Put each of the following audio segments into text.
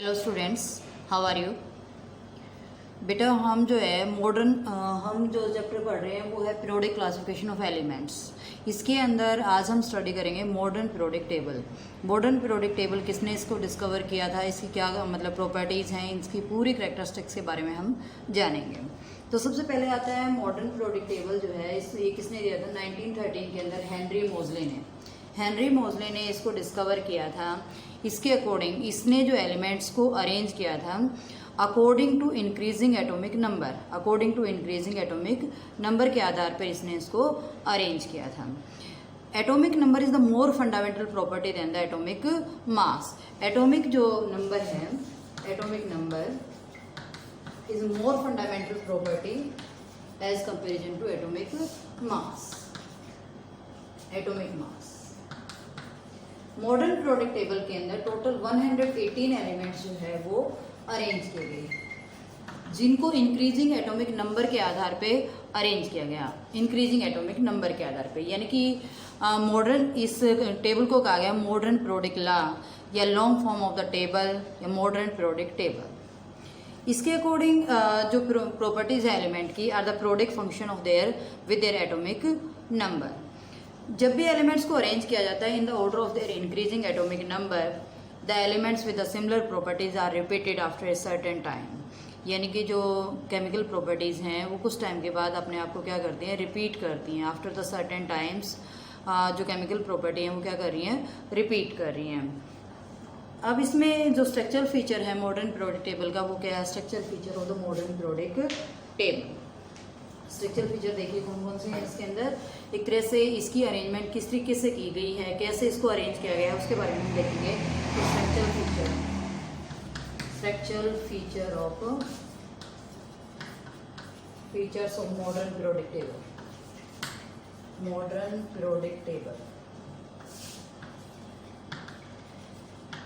Hello students, how are you. बेटा हम जो है हम जो चैप्टर पढ़ रहे हैं वो है पीरियोडिक क्लासिफिकेशन ऑफ एलिमेंट्स। इसके अंदर आज हम स्टडी करेंगे modern periodic table. Modern periodic table किसने इसको डिस्कवर किया था, इसकी क्या मतलब प्रॉपर्टीज़ हैं, इसकी पूरी करैक्टरिस्टिक्स के बारे में हम जानेंगे। तो सबसे पहले आता है मॉडर्न पीरियोडिक टेबल जो है ये किसने दिया था 1913 के अंदर हेनरी मोजले ने इसको डिस्कवर किया था। इसके अकॉर्डिंग इसने जो एलिमेंट्स को अरेंज किया था according to increasing atomic number के आधार पर इसने इसको अरेंज किया था। Atomic number is the more fundamental property than the atomic mass. Atomic जो नंबर है, atomic number is more fundamental property as comparison to atomic mass. Modern periodic table के अंदर टोटल 118 एलिमेंट्स जो है वो अरेंज किए गए, जिनको इंक्रीजिंग एटॉमिक नंबर के आधार पे अरेंज किया गया। इंक्रीजिंग एटॉमिक नंबर के आधार पे यानी कि मॉडर्न इस टेबल को कहा गया मॉडर्न पीरियोडिक लॉ या long form of the table या मॉडर्न पीरियोडिक टेबल। इसके अकॉर्डिंग जो प्रॉपर्टीज है एलिमेंट की are the periodic function of their with their atomic number. जब भी एलिमेंट्स को अरेंज किया जाता है in the order of their increasing atomic number, the elements with the similar properties are repeated after a certain time. यानी कि जो chemical properties हैं वो कुछ टाइम के बाद अपने आप को क्या करती हैं, रिपीट करती हैं। आफ्टर द सर्टेन टाइम्स जो केमिकल प्रॉपर्टी हैं वो क्या कर रही हैं, रिपीट कर रही हैं। अब इसमें जो स्ट्रक्चरल फीचर है मॉडर्न पीरियोडिक टेबल का वो क्या है, structural feature of the modern periodic table. Structural feature देखिए कौन कौन से हैं इसके अंदर। एक तरह से इसकी अरेंजमेंट किस तरीके से की गई है, कैसे इसको अरेंज किया गया है उसके बारे में हम देखेंगे। तो structural feature of features of modern periodic table.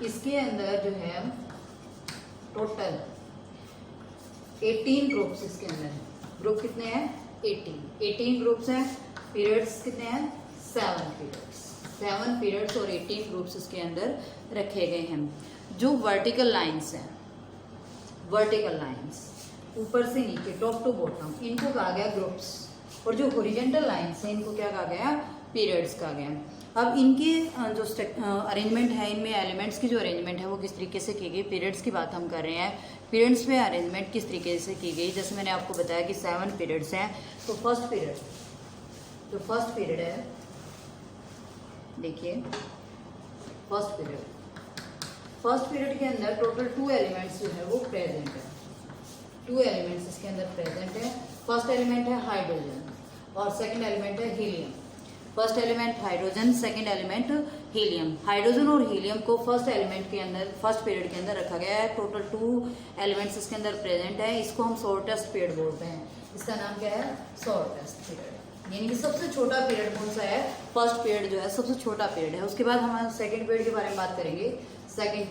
इसके अंदर जो है टोटल 18 ग्रुप्स इसके अंदर है। ग्रुप कितने हैं, 18 ग्रुप्स हैं। पीरियड्स कितने हैं, 7 पीरियड्स और 18 ग्रुप्स इसके अंदर रखे गए हैं। जो वर्टिकल लाइंस हैं, वर्टिकल लाइंस ऊपर से नीचे टॉप टू बॉटम, इनको कहा गया ग्रुप्स। और जो हॉरिजॉन्टल लाइंस हैं इनको क्या कहा गया, पीरियड्स कहा गया। अब इनकी जो अरेंजमेंट है, इनमें एलिमेंट्स की जो अरेंजमेंट है वो किस तरीके से की गई, पीरियड्स की बात हम कर रहे हैं। पीरियड्स में अरेंजमेंट किस तरीके से की गई, जैसे मैंने आपको बताया कि 7 पीरियड्स हैं। तो फर्स्ट पीरियड है, देखिए फर्स्ट पीरियड के अंदर टोटल 2 एलिमेंट्स जो है वो प्रेजेंट है। 2 एलिमेंट्स इसके अंदर प्रेजेंट है। फर्स्ट एलिमेंट है हाइड्रोजन और सेकंड एलिमेंट है helium. First element hydrogen, second element helium. Hydrogen और हीलियम को फर्स्ट एलिमेंट के अंदर, फर्स्ट पीरियड के अंदर रखा गया है। टोटल 2 एलिमेंट्स इसके अंदर प्रेजेंट है। इसको हम शॉर्टेस्ट पीरियड बोलते हैं। इसका नाम क्या है, शॉर्टेस्ट पीरियड। यानी कि सबसे छोटा पीरियड कौन सा है, फर्स्ट पीरियड जो है सबसे छोटा पीरियड है। उसके बाद हम सेकंड पीरियड के बारे में बात करेंगे। सेकंड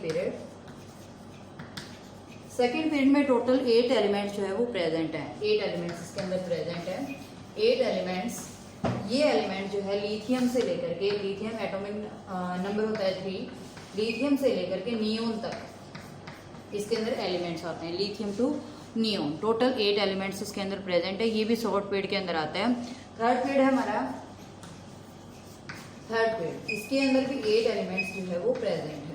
पीरियड में टोटल 8 एलिमेंट्स जो है वो प्रेजेंट है। 8 एलिमेंट्स इसके अंदर प्रेजेंट है। 8 एलिमेंट्स, ये एलिमेंट जो है लिथियम से लेकर के, लिथियम एटॉमिक नंबर होता है 3, लिथियम से लेकर के नियोन तक इसके अंदर एलिमेंट्स आते हैं, lithium to neon. Total 8 elements इसके अंदर प्रेजेंट है। ये भी शॉर्ट पीरियड के अंदर आता है। थर्ड पीरियड है हमारा, थर्ड पीरियड, इसके अंदर भी 8 एलिमेंट्स जो है वो प्रेजेंट है।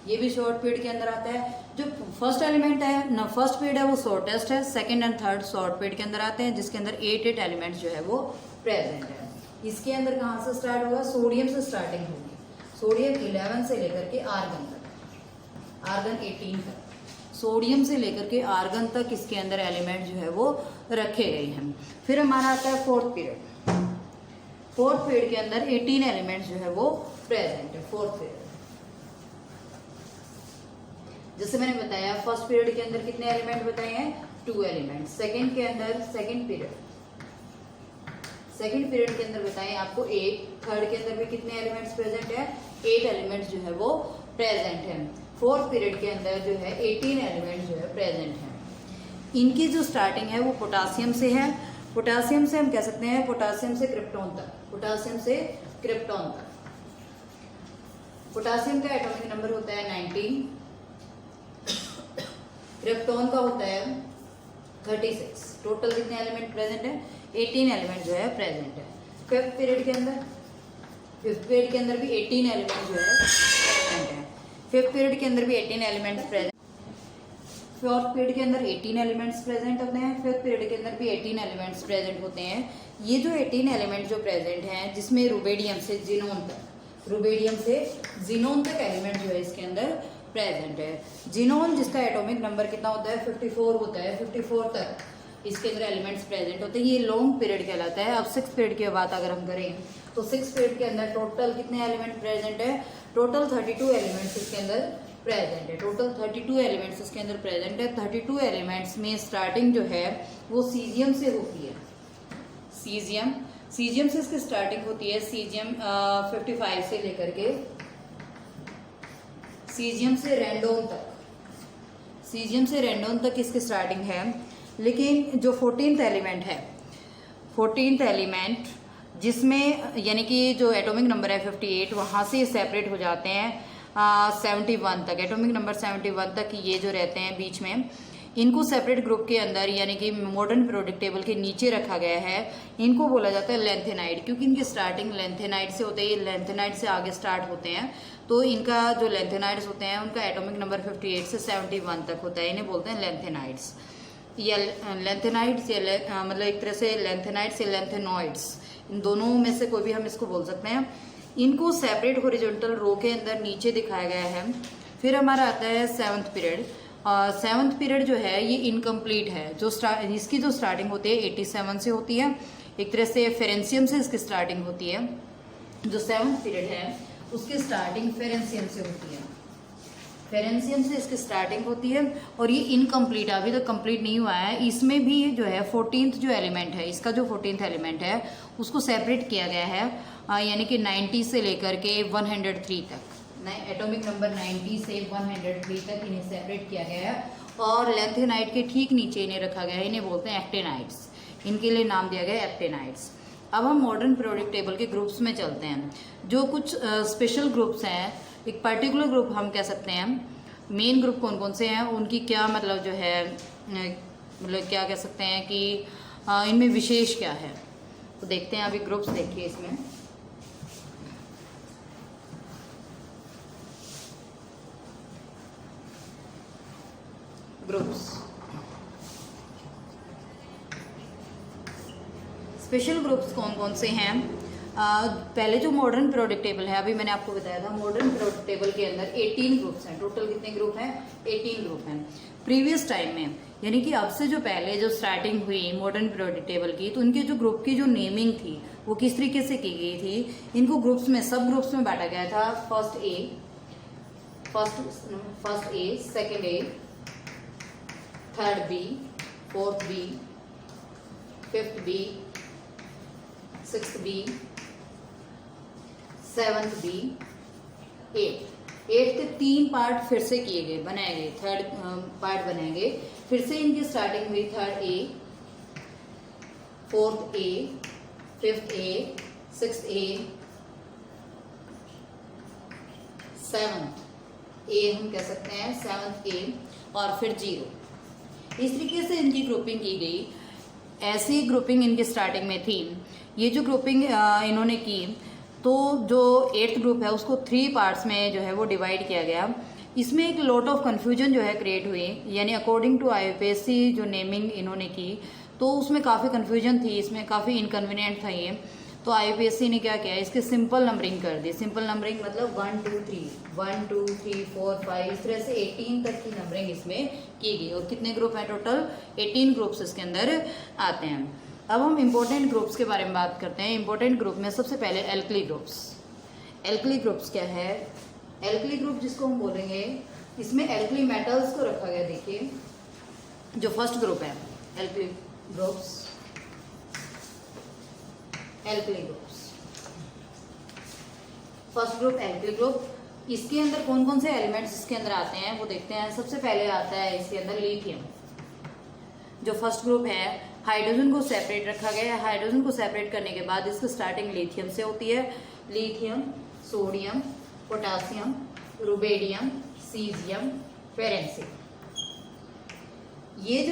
ये भी शॉर्ट पीरियड के अंदर आता है। जो फर्स्ट एलिमेंट है ना, फर्स्ट पीरियड है वो शॉर्टेस्ट है। Second and third short period के अंदर आते हैं, जिसके अंदर 8 एलिमेंट्स जो है वो प्रेजेंट है। इसके अंदर कहाँ से स्टार्ट होगा, सोडियम से स्टार्टिंग होगी। सोडियम 11 से लेकर के आर्गन तक, आर्गन 18 तक, सोडियम से लेकर के आर्गन तक इसके अंदर एलिमेंट जो है वो रखे गए हैं। फिर हमारा आता है फोर्थ पीरियड। फोर्थ पीरियड के अंदर 18 एलिमेंट्स जो है वो प्रेजेंट है। फोर्थ पीरियड जैसे मैंने बताया, फर्स्ट पीरियड के अंदर कितने एलिमेंट बताए हैं, 2 एलिमेंट। सेकंड के अंदर, सेकंड पीरियड के अंदर बताएं आपको 8। थर्ड के अंदर भी कितने एलिमेंट्स प्रेजेंट है, 8 एलिमेंट्स जो है वो प्रेजेंट है। फोर्थ पीरियड के अंदर जो है 18 एलिमेंट्स जो है प्रेजेंट है। इनकी जो स्टार्टिंग है वो पोटासियम से है। पोटासियम से हम कह सकते हैं पोटासियम से क्रिप्टॉन तक, पोटासियम से क्रिप्टॉन तक। पोटासियम का एटॉमिक नंबर होता है 19। क्रिप्टॉन का होता है 36। टोटल कितने एलिमेंट प्रेजेंट है? 18 एलिमेंट जो है प्रेजेंट है। फिफ्थ पीरियड के अंदर भी 18 एलिमेंट जो है प्रेजेंट है। फिफ्थ पीरियड के अंदर भी 18 एलिमेंट्स प्रेजेंट, फोर्थ पीरियड के अंदर 18 एलिमेंट्स प्रेजेंट होते हैं। फिफ्थ पीरियड के अंदर भी 18 एलिमेंट्स प्रेजेंट होते हैं। ये जो 18 एलिमेंट जो प्रेजेंट हैं, जिसमें रुबेडियम से जीनोन तक एलिमेंट जो है इसके अंदर प्रेजेंट है। जीनोन जिसका एटॉमिक नंबर कितना होता है? 54 होता है। 54 तक इसके अंदर एलिमेंट्स प्रेजेंट होते हैं। ये लॉन्ग पीरियड कहलाता है। अब 6 पीरियड की बात अगर हम करें तो 6 पीरियड के अंदर टोटल कितने एलिमेंट प्रेजेंट है? टोटल 32 एलिमेंट्स इसके अंदर प्रेजेंट है। टोटल 32 एलिमेंट्स इसके अंदर प्रेजेंट है। 32 एलिमेंट्स में स्टार्टिंग जो है वो सीजियम से होती है। सीजियम से इसकी स्टार्टिंग होती है। सीजियम 55 से लेकर के सीजियम से रेंडोन तक इसकी स्टार्टिंग है। लेकिन जो 14th एलिमेंट है, 14th एलिमेंट जिसमें यानी कि जो एटॉमिक नंबर है 58, वहां से सेपरेट हो जाते हैं 71 तक। एटॉमिक नंबर 71 तक ये जो रहते हैं बीच में, इनको सेपरेट ग्रुप के अंदर यानी कि मॉडर्न पीरियोडिक टेबल के नीचे रखा गया है। इनको बोला जाता है लेंथेनाइड, क्योंकि इनकी स्टार्टिंग लेंथेनाइड से होते हैं। ये लेंथेनाइड से आगे स्टार्ट होते हैं, तो इनका जो लेंथेनाइड्स होते हैं उनका एटॉमिक नंबर 58 से 71 तक होता है। इन्हें बोलते हैं लेंथेनाइड्स या लेंथेनाइड्स या मतलब एक तरह से लेंथेनाइड्स या लेंथेनॉइड्स, इन दोनों में से कोई भी हम इसको बोल सकते हैं। इनको सेपरेट हॉरिजॉन्टल रो के अंदर नीचे दिखाया गया है। फिर हमारा आता है 7th पीरियड। 7th पीरियड जो है ये इनकम्प्लीट है। जो इसकी जो स्टार्टिंग होती है 87 से होती है। एक तरह से फेरेंशियम से इसकी स्टार्टिंग होती है। जो 7th पीरियड है उसकी स्टार्टिंग फेरेंशियम से होती है। फेरेंशियम से इसकी स्टार्टिंग होती है और ये इनकम्प्लीट, अभी तक कंप्लीट नहीं हुआ है। इसमें भी जो है 14th जो एलिमेंट है, इसका जो 14th एलिमेंट है उसको सेपरेट किया गया है, यानी कि 90 से लेकर के 103 तक। एटॉमिक नंबर 90 से 103 तक इन्हें सेपरेट किया गया है। और लेंथेनाइड के ठीक नीचे इन्हें रखा गया है। इन्हें बोलते हैं एक्टेनाइड्स। इनके लिए नाम दिया गया है एक्टेनाइड्स। अब हम मॉडर्न पीरियोडिक टेबल के ग्रुप्स में चलते हैं। जो कुछ स्पेशल ग्रुप्स हैं, एक पर्टिकुलर ग्रुप हम कह सकते हैं। मेन ग्रुप कौन कौन से हैं, उनकी क्या मतलब जो है मतलब क्या कह सकते हैं कि इनमें विशेष क्या है, तो देखते हैं। अभी ग्रुप्स देखिए इसमें। ग्रुप्स स्पेशल ग्रुप्स कौन कौन से हैं? पहले जो मॉडर्न पीरियोडिक टेबल है, अभी मैंने आपको बताया था, मॉडर्न पीरियोडिक टेबल के अंदर 18 ग्रुप्स हैं। टोटल कितने ग्रुप हैं? 18 ग्रुप हैं। प्रीवियस टाइम में यानी कि अब से जो पहले जो स्टार्टिंग हुई मॉडर्न पीरियोडिक टेबल की, तो उनके जो ग्रुप की जो नेमिंग थी वो किस तरीके से की गई थी? इनको ग्रुप्स में, सब ग्रुप्स में बांटा गया था। First A, second A, third B, fourth B, fifth B, sixth B, seventh B, eighth के 3 पार्ट फिर से किए गए, बनाए गए। थर्ड पार्ट बनाए गए, फिर से इनकी स्टार्टिंग हुई। Third A, fourth A, fifth A, sixth A, seventh A हम कह सकते हैं, सेवंथ ए, और फिर 0। इस तरीके से इनकी ग्रुपिंग की गई। ऐसी ग्रुपिंग इनकी स्टार्टिंग में थी। ये जो ग्रुपिंग इन्होंने की, तो जो 8th ग्रुप है उसको 3 पार्ट्स में जो है वो डिवाइड किया गया। इसमें एक लॉट ऑफ कन्फ्यूजन जो है क्रिएट हुई, यानी अकॉर्डिंग टू IUPAC जो नेमिंग इन्होंने की, तो उसमें काफ़ी कन्फ्यूजन थी, इसमें काफ़ी इनकन्वीनियंट था ये। तो IUPAC ने क्या किया, इसकी सिंपल नंबरिंग कर दी। सिंपल नंबरिंग मतलब 1 2 3, 1 2 3 4 5, इस तरह से 18 तक की नंबरिंग इसमें की गई। और कितने ग्रुप हैं? टोटल 18 ग्रुप्स इसके अंदर आते हैं। अब हम इंपॉर्टेंट ग्रुप्स के बारे में बात करते हैं। इंपॉर्टेंट ग्रुप में सबसे पहले एल्कली ग्रुप्स। एल्कली ग्रुप्स क्या है? एल्कली ग्रुप जिसको हम बोलेंगे, इसमें एल्कली मेटल्स को रखा गया। देखिए जो फर्स्ट ग्रुप है alkali groups, alkali groups, first group alkali group. इसके अंदर कौन कौन से एलिमेंट्स इसके अंदर आते हैं वो देखते हैं। सबसे पहले आता है इसके अंदर लिथियम। जो फर्स्ट ग्रुप है, हाइड्रोजन को सेपरेट रखा गया है। हाइड्रोजन को सेपरेट करने के बाद इसकी स्टार्टिंग लिथियम से होती है। Lithium, sodium, potassium, rubidium, caesium, francium. ये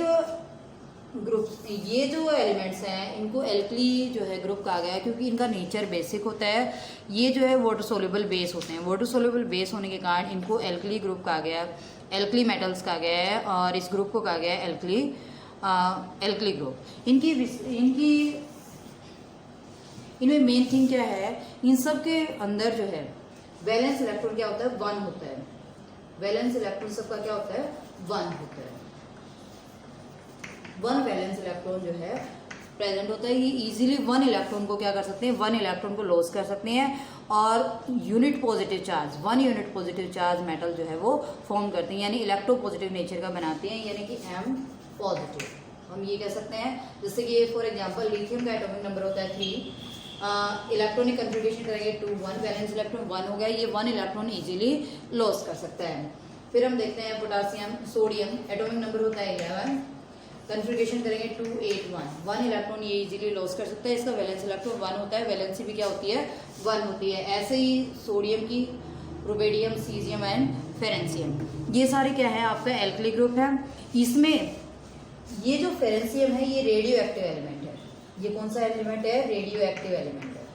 जो एलिमेंट्स हैं इनको एल्कली जो है ग्रुप कहा गया है, क्योंकि इनका नेचर बेसिक होता है। ये जो है वाटर सोल्यूबल बेस होते हैं, वाटर सोल्यूबल बेस होने के कारण इनको एल्कली ग्रुप कहा गया है, एल्कली मेटल्स कहा गया है, और इस ग्रुप को कहा गया है एल्कली ग्रुप। इनमें मेन थिंग क्या है, इन सब के अंदर जो है वैलेंस इलेक्ट्रॉन क्या होता है, 1 होता है। वैलेंस इलेक्ट्रॉन सबका क्या होता है, 1 होता है। 1 वैलेंस इलेक्ट्रॉन जो है प्रेजेंट होता है। ये इजीली 1 इलेक्ट्रॉन को क्या कर सकते हैं, 1 इलेक्ट्रॉन को लॉस कर सकते हैं, और unit positive charge 1 unit positive charge metal जो है वो फॉर्म करते हैं, यानी इलेक्ट्रो पॉजिटिव नेचर का बनाते हैं, यानी कि M पॉजिटिव हम ये कह सकते हैं। जैसे कि फॉर एग्जांपल लिथियम का एटॉमिक नंबर होता है 3, इलेक्ट्रॉनिक कंट्रीब्यूशन करेंगे 2 1, वैलेंस इलेक्ट्रॉन 1 हो गया, ये 1 इलेक्ट्रॉन इजीली लॉस कर सकता है। फिर हम देखते हैं पोटासियम, सोडियम एटॉमिक नंबर होता है 11, कंट्रीब्यूशन करेंगे 2 8 1 इलेक्ट्रॉन ये इजीली लॉस कर सकता है, इसका वैलेंस इलेक्ट्रॉन 1 होता है, वैलेंसी भी क्या होती है, 1 होती है। ऐसे ही सोडियम की रुबेडियम, सीजियम एंड फेरेंशियम, ये सारे क्या है आपका एल्कली ग्रुप है। इसमें ये जो फेरेंशियम है ये रेडियो एक्टिव एलिमेंट है। ये कौन सा एलिमेंट है, रेडियो एक्टिव एलिमेंट है।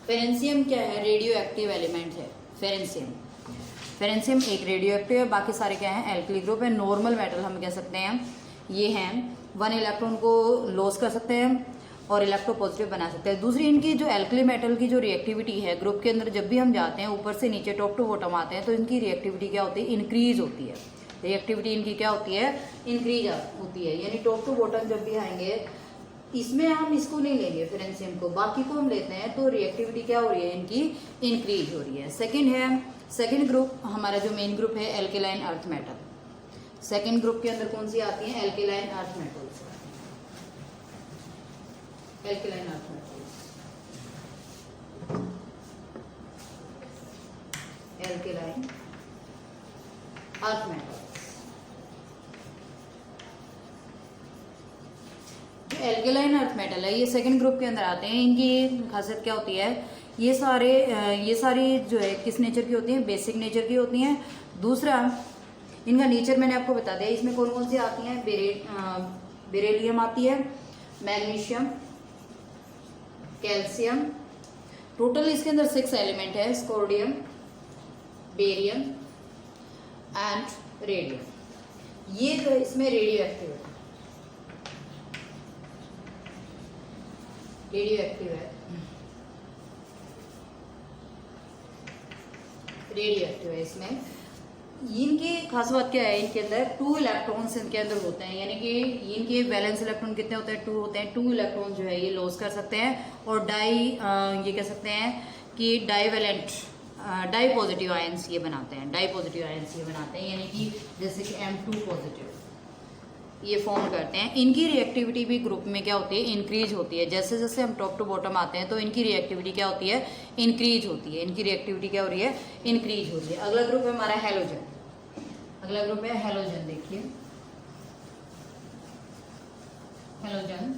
फेरेंशियम क्या है, रेडियो एक्टिव एलिमेंट है फेरेंशियम एक रेडियो एक्टिव है, बाकी सारे क्या है एल्कली ग्रुप है। नॉर्मल मेटल हम कह सकते हैं ये हैं, 1 इलेक्ट्रॉन को लॉस कर सकते हैं और इलेक्ट्रो पॉजिटिव बना सकते हैं। दूसरी इनकी जो एल्कली मेटल की जो रिएक्टिविटी है ग्रुप के अंदर, जब भी हम जाते हैं ऊपर से नीचे टॉप टू बॉटम आते हैं तो इनकी रिएक्टिविटी क्या होती है, इंक्रीज होती है। रिएक्टिविटी इनकी क्या होती है, इंक्रीज होती है, यानी टॉप टू बॉटम जब भी आएंगे, इसमें हम इसको नहीं लेंगे फेरेंशियम को, बाकी को हम लेते हैं, तो रिएक्टिविटी क्या हो रही है इनकी, इंक्रीज हो रही है। सेकंड ग्रुप हमारा जो मेन ग्रुप है alkaline earth metal. Second group के अंदर कौन सी आती है, alkaline earth metals. Alkaline earth metals, alkaline earth metals. Alkaline earth metal है ये सेकंड ग्रुप के अंदर आते हैं। इनकी खासियत क्या होती है, ये सारी जो है किस नेचर की होती हैं, बेसिक नेचर की होती हैं। दूसरा इनका नेचर मैंने आपको बता दिया, इसमें कौन कौन सी आती हैं, बेरिलियम आती है, मैग्नीशियम, कैल्शियम, टोटल इसके अंदर 6 एलिमेंट है, स्कोर्डियम, बेरियम एंड रेडियम। ये जो है इसमें रेडियो एक्टिव है, रेडियो एक्टिव है इसमें। इनकी खास बात क्या है, इनके अंदर 2 इलेक्ट्रॉन्स इनके अंदर होते हैं, यानी कि इनके वैलेंस इलेक्ट्रॉन कितने होते हैं, 2 होते हैं। 2 इलेक्ट्रॉन जो है ये लॉस कर सकते हैं, और ये कह सकते हैं कि डाई पॉजिटिव आयंस ये बनाते हैं, यानी कि जैसे कि M2 पॉजिटिव ये फॉर्म करते हैं। इनकी रिएक्टिविटी भी ग्रुप में क्या होती है, इंक्रीज होती है। जैसे जैसे हम टॉप टू बॉटम आते हैं तो इनकी रिएक्टिविटी क्या होती है, इंक्रीज होती है। इनकी रिएक्टिविटी क्या हो रही है, इंक्रीज हो रही है। अगला ग्रुप है हमारा हैलोजन। अगला ग्रुप है हैलोजन। देखिए हैलोजन,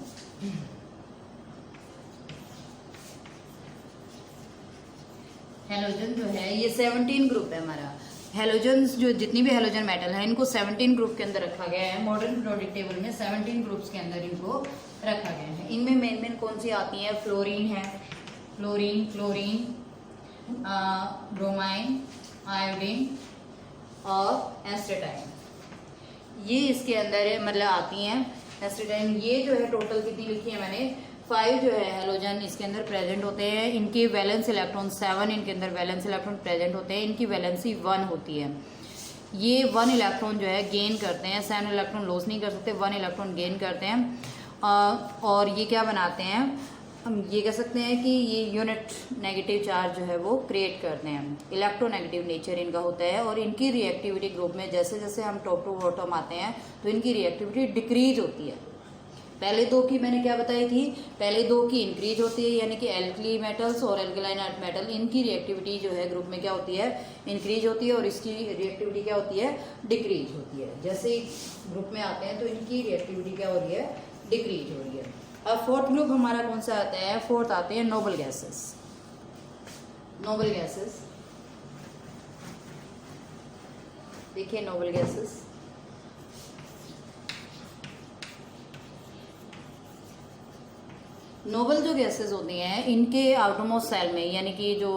हैलोजन जो है ये 17 ग्रुप है हमारा। हैलोजन्स जो जितनी भी हैलोजन मेटल है इनको 17 ग्रुप के अंदर रखा गया है। मॉडर्न पीरियोडिक टेबल में 17 ग्रुप्स के अंदर इनको रखा गया है। इनमें मेन कौन सी आती है, फ्लोरीन है, क्लोरीन, ब्रोमाइन, आयोडीन और एस्टेटाइन, ये इसके अंदर मतलब आती हैं। एस्टेटाइन ये जो है टोटल कितनी लिखी है मैंने, 5 जो है हैलोजन इसके अंदर प्रेजेंट होते हैं। इनके वैलेंस इलेक्ट्रॉन 7 इनके अंदर वैलेंस इलेक्ट्रॉन प्रेजेंट होते हैं। इनकी वैलेंसी 1 होती है। ये 1 इलेक्ट्रॉन जो है गेन करते हैं, 7 इलेक्ट्रॉन लॉस नहीं कर सकते, 1 इलेक्ट्रॉन गेन करते हैं। और ये क्या बनाते हैं, हम ये कह सकते हैं कि ये यूनिट नेगेटिव चार्ज जो है वो क्रिएट करते हैं। इलेक्ट्रोनेगेटिव नेचर इनका होता है, और इनकी रिएक्टिविटी ग्रुप में जैसे जैसे हम टॉप टू बॉटम आते हैं तो इनकी रिएक्टिविटी डिक्रीज होती है। पहले 2 की मैंने क्या बताई थी, पहले 2 की इंक्रीज होती है, यानी कि एल्कली मेटल्स और एल्कलाइन अर्थ मेटल, इनकी रिएक्टिविटी जो है ग्रुप में क्या होती है, इंक्रीज होती है, और इसकी रिएक्टिविटी क्या होती है, डिक्रीज होती है। जैसे ही ग्रुप में आते हैं तो इनकी रिएक्टिविटी क्या हो रही है, डिक्रीज हो रही है। अब 4th ग्रुप हमारा कौन सा आता है, 4th आते हैं नोबल गैसेस। नोबल गैसेस देखिए, नोबल गैसेस नोबल जो गैसेस होती हैं इनके आउटरमोस्ट सेल में यानी कि जो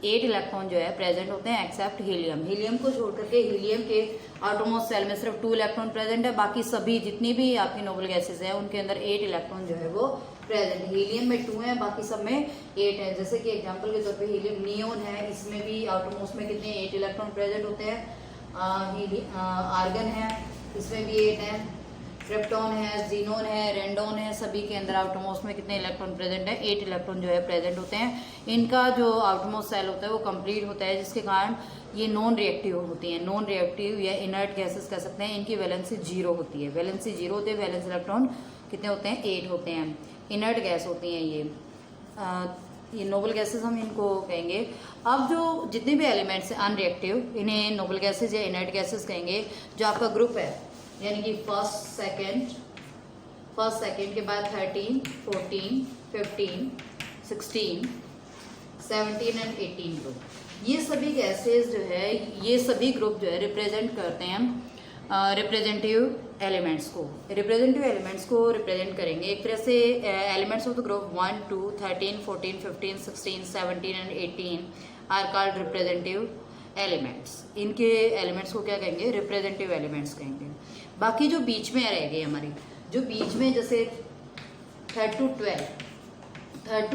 8 इलेक्ट्रॉन जो है प्रेजेंट होते हैं एक्सेप्ट हीलियम। हीलियम को छोड़ करके हीलियम के आउटरमोस्ट सेल में सिर्फ 2 इलेक्ट्रॉन प्रेजेंट है, बाकी सभी जितनी भी आपकी नोबल गैसेस हैं उनके अंदर 8 इलेक्ट्रॉन जो है वो प्रेजेंट। हीलियम में 2 है, बाकी सब में 8 है। जैसे कि एग्जांपल के तौर पे हीलियम नियोन है, इसमें भी आउटरमोस्ट में कितने 8 इलेक्ट्रॉन प्रेजेंट होते हैं। आर्गन है, इसमें भी 8 है। क्रिप्टॉन है, जीनोन है, रेंडोन है, सभी के अंदर आउटरमोस्ट में कितने इलेक्ट्रॉन प्रेजेंट है, 8 इलेक्ट्रॉन जो है प्रेजेंट होते हैं। इनका जो आउटरमोस्ट सेल होता है वो कंप्लीट होता है, जिसके कारण ये नॉन रिएक्टिव होती हैं। नॉन रिएक्टिव या इनर्ट गैसेस कह सकते हैं। इनकी वैलेंसी 0 होती है। वैलेंसी 0 होती है, वैलेंस इलेक्ट्रॉन कितने होते हैं, 8 होते हैं। इनर्ट गैस होती हैं ये नोबल गैसेस हम इनको कहेंगे। अब जो जितने भी एलिमेंट्स हैं अनरिएक्टिव, इन्हें नोबल गैसेस या इनर्ट गैसेस कहेंगे। जो आपका ग्रुप है यानी कि फर्स्ट सेकंड के बाद 13, 14, 15, 16, 17 एंड 18 ग्रुप, ये सभी गैसेस जो है, ये सभी ग्रुप जो है रिप्रेजेंट करते हैं रिप्रेजेंटेटिव एलिमेंट्स को। रिप्रेजेंटेटिव एलिमेंट्स को रिप्रेजेंट करेंगे एक तरह से। Elements of the group 1, 2, 13, 14, 15, 16, 17 and 18 are called representative elements. इनके एलिमेंट्स को क्या कहेंगे, रिप्रेजेंटेटिव एलिमेंट्स कहेंगे। बाकी जो बीच में रह गए हमारी, जो बीच में जैसे 3 to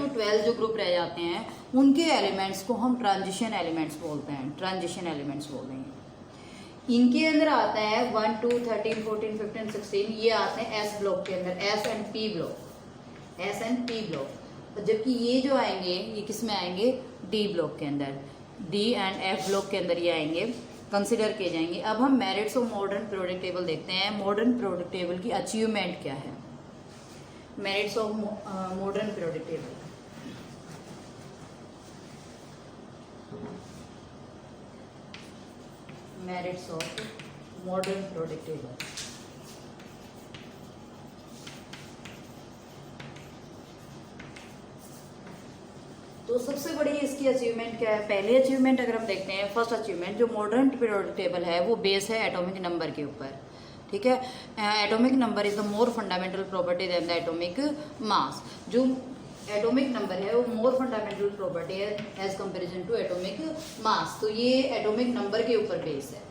12 जो ग्रुप रह जाते हैं उनके एलिमेंट्स को हम ट्रांजिशन एलिमेंट्स बोलते हैं। ट्रांजिशन एलिमेंट्स बोलते हैं। इनके अंदर आता है 1, 2, 13, 14, 15, 16, ये आते हैं एस ब्लॉक के अंदर, एस एंड पी ब्लॉक। जबकि ये जो आएंगे ये किस में आएंगे, डी ब्लॉक के अंदर, डी एंड एफ ब्लॉक के अंदर ये आएंगे, कंसिडर किए जाएंगे। अब हम merits of modern periodic table देखते हैं। मॉडर्न पीरियोडिक टेबल की अचीवमेंट क्या है। Merits of modern periodic table, merits of modern periodic table. तो सबसे बड़ी इसकी अचीवमेंट क्या है। पहली अचीवमेंट अगर हम देखते हैं, फर्स्ट अचीवमेंट, जो मॉडर्न पीरियोडिक टेबल है वो बेस है एटॉमिक नंबर के ऊपर। ठीक है, atomic number is the more fundamental property than the atomic mass. जो एटॉमिक नंबर है वो मोर फंडामेंटल प्रॉपर्टी है as comparison to atomic mass. तो ये एटॉमिक नंबर के ऊपर बेस है।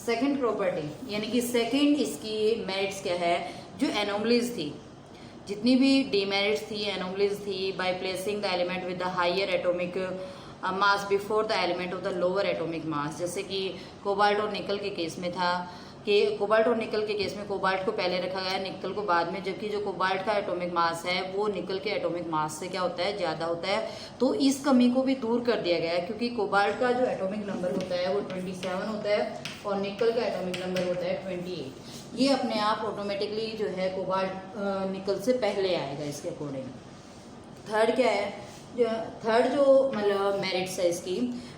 सेकेंड प्रॉपर्टी यानी कि सेकेंड इसकी मेरिट्स क्या है, जो एनोमलीज थी, जितनी भी डीमेरिट्स थी, एनोमलीज थी, by placing the element with the higher atomic mass before the element of the lower atomic mass. जैसे कि कोबाल्ट और निकल के केस में था कि कोबाल्ट और निकल के केस में कोबाल्ट को पहले रखा गया, निकल को बाद में, जबकि जो कोबाल्ट का एटॉमिक मास है वो निकल के एटॉमिक मास से क्या होता है, ज़्यादा होता है। तो इस कमी को भी दूर कर दिया गया है, क्योंकि कोबाल्ट का जो एटॉमिक नंबर होता है वो 27 होता है और निकल का एटॉमिक नंबर होता है 28। ये अपने आप ऑटोमेटिकली जो है कोबाल्ट निकल से पहले आएगा इसके अकॉर्डिंग। थर्ड क्या है, थर्ड जो मतलब मेरिट्स है इसकी,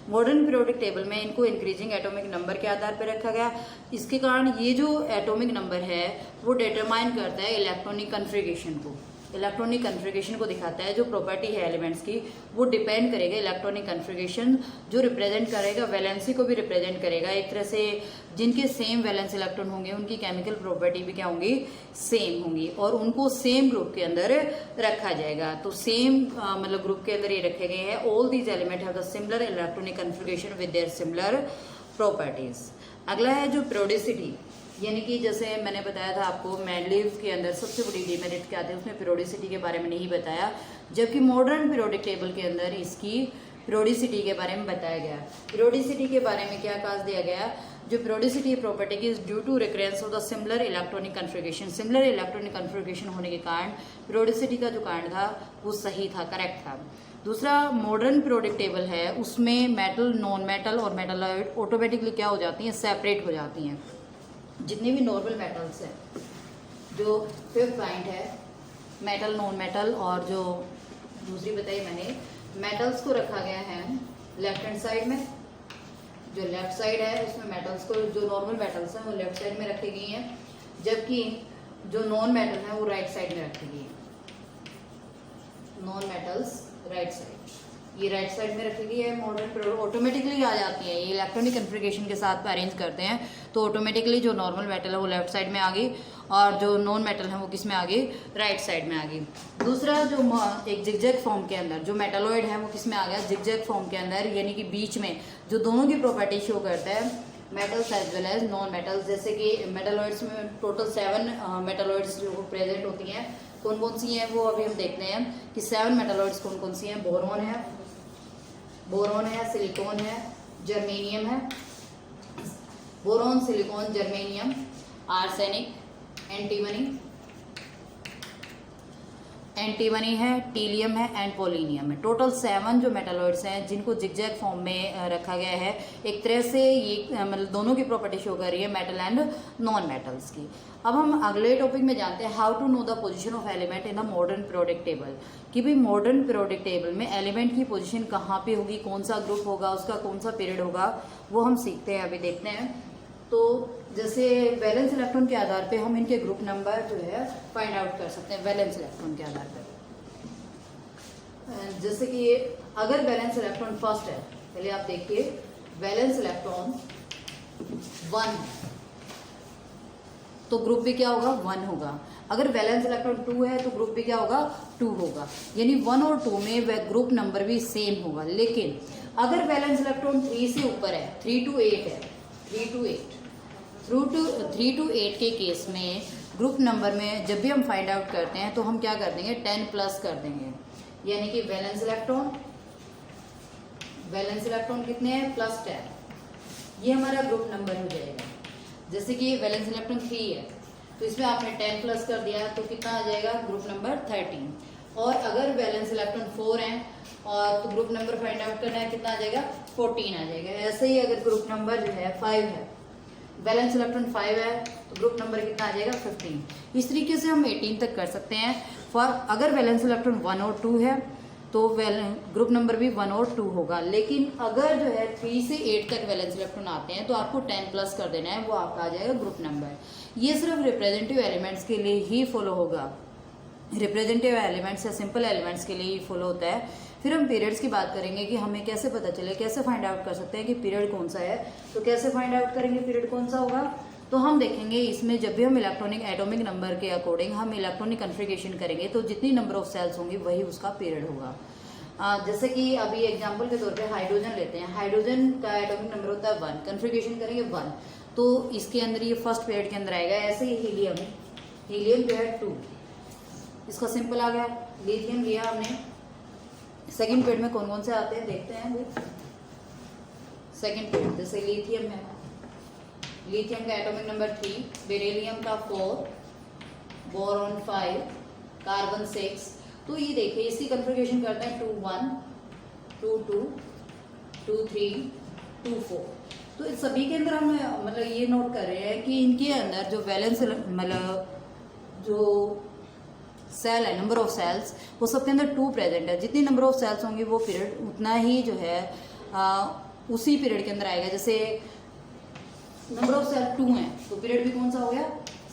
मॉडर्न पीरियोडिक टेबल में इनको इंक्रीजिंग एटॉमिक नंबर के आधार पर रखा गया। इसके कारण ये जो एटॉमिक नंबर है वो डिटरमाइन करता है इलेक्ट्रॉनिक कन्फिगरेशन को। इलेक्ट्रॉनिक कन्फिगरेशन को दिखाता है। जो प्रॉपर्टी है एलिमेंट्स की वो डिपेंड करेगा इलेक्ट्रॉनिक कन्फिगरेशन, जो रिप्रेजेंट करेगा वैलेंसी को भी रिप्रेजेंट करेगा। एक तरह से जिनके सेम वैलेंस इलेक्ट्रॉन होंगे उनकी केमिकल प्रॉपर्टी भी क्या होंगी, सेम होंगी, और उनको सेम ग्रुप के अंदर रखा जाएगा। तो सेम मतलब ग्रुप के अंदर ये रखे गए हैं। All these element have the similar electronic configuration with their similar properties. अगला है जो पीरियोडिसिटी, यानी कि जैसे मैंने बताया था आपको मेंडलीव के अंदर सबसे बड़ी डीमेरिट क्या आती है, उसमें पीरियोडिसिटी के बारे में नहीं बताया, जबकि मॉडर्न पीरियोडिक टेबल के अंदर इसकी पीरियोडिसिटी के बारे में बताया गया। पीरियोडिसिटी के बारे में क्या खास दिया गया, जो पीरियोडिसिटी प्रॉपर्टी की due to recurrence of the similar electronic configuration. Similar electronic configuration होने के कारण पीरियोडिसिटी का जो कारण था वो सही था, करेक्ट था। दूसरा मॉडर्न पीरियोडिक टेबल है, उसमें मेटल, नॉन मेटल और मेटलॉइड ऑटोमेटिकली क्या हो जाती हैं, सेपरेट हो जाती हैं। जितने भी नॉर्मल मेटल्स हैं, जो फिफ्थ पॉइंट है मेटल, नॉन मेटल, और जो दूसरी बताई मैंने, मेटल्स को रखा गया है लेफ्ट हैंड साइड में। जो लेफ्ट साइड है उसमें मेटल्स को, जो नॉर्मल मेटल्स हैं वो लेफ्ट साइड में रखी गई हैं, जबकि जो नॉन मेटल है वो राइट साइड में रखी गई है। Non metals right side. ये राइट साइड में रखी गई है मॉडर्न, ऑटोमेटिकली आ जाती है ये इलेक्ट्रॉनिक कन्फिगरेशन के साथ अरेंज करते हैं तो ऑटोमेटिकली जो नॉर्मल मेटल है वो लेफ्ट साइड में आ गई और जो नॉन मेटल है वो किस में आ गई, राइट साइड में आ गई। दूसरा जो एक जिगजैग फॉर्म के अंदर जो मेटालॉइड है वो किस में आ गया, जिगजैग फॉर्म के अंदर, यानी कि बीच में जो दोनों की प्रॉपर्टी शो करता है metals as well as non metals. जैसे कि मेटालॉइड्स में टोटल 7 मेटालॉइड्स जो प्रेजेंट होती हैं, कौन कौन सी हैं वो अभी हम देखते हैं कि 7 मेटालॉइड्स कौन कौन सी हैं। बोरोन है, सिलिकॉन है, जर्मेनियम है, boron, silicon, germanium, arsenic, antimony है, टीलियम है एंड पोलिनियम है। टोटल 7 जो मेटालॉइड्स हैं जिनको जिगजैग फॉर्म में रखा गया है। एक तरह से ये मतलब दोनों की प्रॉपर्टी शो कर रही है मेटल एंड नॉन मेटल्स की। अब हम अगले टॉपिक में जानते हैं how to know the position of element in the modern periodic table, कि भाई मॉडर्न पीरियोडिक टेबल में एलिमेंट की पोजीशन कहाँ पे होगी, कौन सा ग्रुप होगा, उसका कौन सा पीरियड होगा, वो हम सीखते हैं, अभी देखते हैं। तो जैसे वैलेंस इलेक्ट्रॉन के आधार पे हम इनके ग्रुप नंबर जो है फाइंड आउट कर सकते हैं वैलेंस इलेक्ट्रॉन के आधार पे। जैसे कि अगर वैलेंस इलेक्ट्रॉन फर्स्ट है, पहले आप देखिए वैलेंस इलेक्ट्रॉन 1 तो ग्रुप भी क्या होगा, 1 होगा। अगर वैलेंस इलेक्ट्रॉन 2 है तो ग्रुप भी क्या होगा, 2 होगा। यानी 1 और 2 में वह ग्रुप नंबर भी सेम होगा। लेकिन अगर वैलेंस इलेक्ट्रॉन 3 से ऊपर है, 3 to 8 है, 3 to 8 के केस में ग्रुप नंबर में जब भी हम फाइंड आउट करते हैं तो हम क्या कर देंगे, 10 प्लस कर देंगे। यानी कि वैलेंस इलेक्ट्रॉन कितने हैं, +10, ये हमारा ग्रुप नंबर हो जाएगा। जैसे कि वैलेंस इलेक्ट्रॉन 3 है तो इसमें आपने 10 प्लस कर दिया तो कितना आ जाएगा, ग्रुप नंबर 13। और अगर वैलेंस इलेक्ट्रॉन 4 है और तो ग्रुप नंबर फाइंड आउट करना है, कितना आ जाएगा, 14 आ जाएगा। ऐसे ही अगर ग्रुप नंबर जो है 5 है, वैलेंस इलेक्ट्रॉन 5 है तो ग्रुप नंबर कितना आ जाएगा, 15। इस तरीके से हम 18 तक कर सकते हैं। फॉर अगर वैलेंस इलेक्ट्रॉन 1 और 2 है तो ग्रुप नंबर भी 1 और 2 होगा। लेकिन अगर जो है 3 से 8 तक वैलेंस इलेक्ट्रॉन आते हैं तो आपको 10 प्लस कर देना है, वो आपका आ जाएगा ग्रुप नंबर। ये सिर्फ रिप्रेजेंटेटिव एलिमेंट्स के लिए ही फॉलो होगा, रिप्रेजेंटेटिव एलिमेंट्स या सिंपल एलिमेंट्स के लिए ही फॉलो होता है। फिर हम पीरियड्स की बात करेंगे कि हमें कैसे पता चले, कैसे फाइंड आउट कर सकते हैं कि पीरियड कौन सा है। तो कैसे फाइंड आउट करेंगे पीरियड कौन सा होगा, तो हम देखेंगे इसमें जब भी हम इलेक्ट्रॉनिक एटॉमिक नंबर के अकॉर्डिंग हम इलेक्ट्रॉनिक कन्फिगरेशन करेंगे तो जितनी नंबर ऑफ सेल्स होंगी वही उसका पीरियड होगा। जैसे कि अभी एग्जांपल के तौर पे हाइड्रोजन लेते हैं, हाइड्रोजन का एटॉमिक नंबर होता है 1, कन्फिगरेशन करेंगे 1 तो इसके अंदर ये फर्स्ट पीरियड के अंदर आएगा। ऐसे ही हीलियम जो है 2, इसका सिंपल आ गया। लिथियम लिया हमने, सेकंड पीरियड में कौन कौन से आते हैं देखते हैं। सेकंड पीरियड जैसे लिथियम है, लिथियम का एटॉमिक नंबर 3, बेरिलियम का 4, बोरॉन 5, कार्बन 6। तो ये देखिए इसकी कन्फिगरेशन करते हैं 2-1, 2-2, 2-3, 2-4। तो इस सभी के अंदर हम मतलब ये नोट कर रहे हैं कि इनके अंदर जो वैलेंस मतलब जो सेल है, नंबर ऑफ सेल्स, वो सबके अंदर 2 प्रेजेंट है। जितनी नंबर ऑफ सेल्स होंगी वो पीरियड उतना ही जो है उसी पीरियड के अंदर आएगा। जैसे नंबर ऑफ सेल 2 हैं तो पीरियड भी कौन सा हो गया,